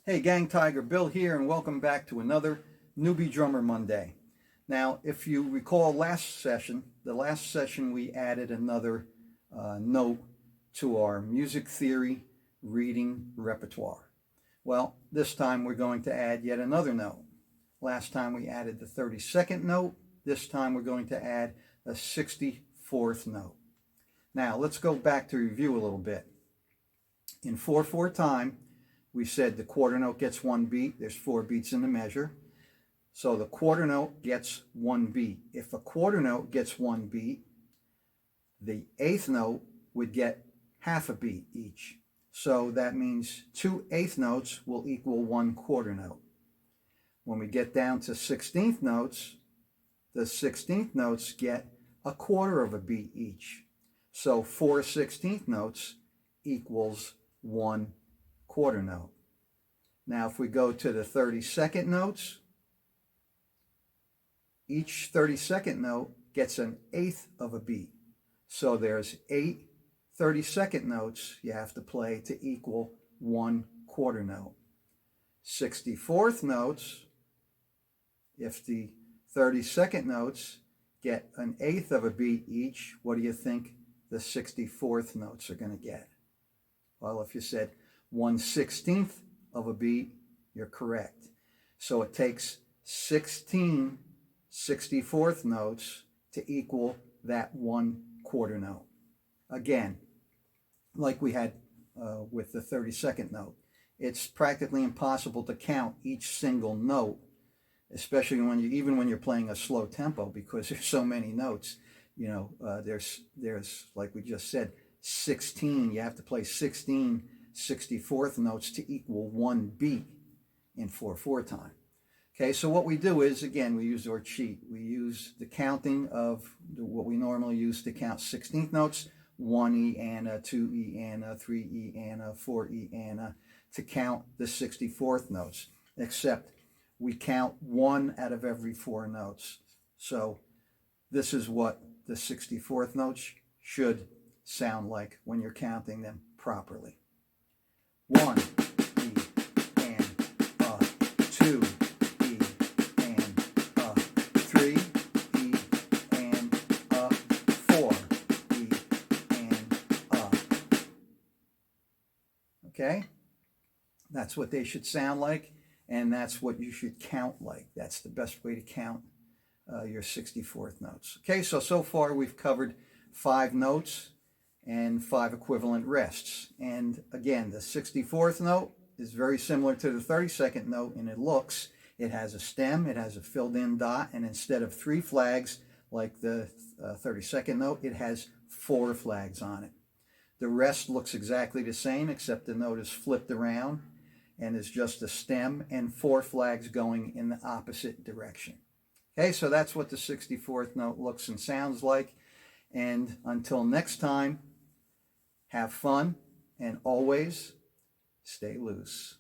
Hey gang, TigerBill here, and welcome back to another Newbie Drummer Monday. Now, if you recall the last session we added another note to our music theory reading repertoire. Well, this time we're going to add yet another note. Last time we added the 32nd note. This time we're going to add a 64th note. Now, let's go back to review a little bit. In 4/4 time, we said the quarter note gets one beat. There's 4 beats in the measure. So the quarter note gets one beat. If a quarter note gets one beat, the eighth note would get half a beat each. So that means 2 eighth notes will equal 1 quarter note. When we get down to 16th notes, the 16th notes get a quarter of a beat each. So 4 16th notes equals 1 quarter note. Now if we go to the 32nd notes, each 32nd note gets an eighth of a beat. So there's 8 32nd notes you have to play to equal 1 quarter note. 64th notes, if the 32nd notes get an eighth of a beat each, what do you think the 64th notes are going to get? Well, if you said 1/16th of a beat, you're correct. So it takes 16 64th notes to equal that 1 quarter note. Again, like we had with the 32nd note, it's practically impossible to count each single note, especially even when you're playing a slow tempo, because there's so many notes. You know, there's like we just said, 16. You have to play 16 64th notes to equal 1 beat in 4/4 time. Okay, so what we do is, again, we use our cheat. We use the counting of what we normally use to count 16th notes: 1 E Anna, 2 E Anna, 3 E Anna, 4 E Anna, to count the 64th notes, except we count 1 out of every 4 notes. So this is what the 64th notes should sound like when you're counting them properly. 1 E and 2 E and 3 E and 4 E and okay, that's what they should sound like, and that's what you should count like. That's the best way to count your 64th notes. Okay, so far we've covered 5 notes and 5 equivalent rests. And again, the 64th note is very similar to the 32nd note in it has a stem, it has a filled in dot, and instead of 3 flags like the 32nd note, it has 4 flags on it. The rest looks exactly the same, except the note is flipped around and is just a stem and 4 flags going in the opposite direction. Okay, so that's what the 64th note looks and sounds like. And until next time, have fun, and always stay loose.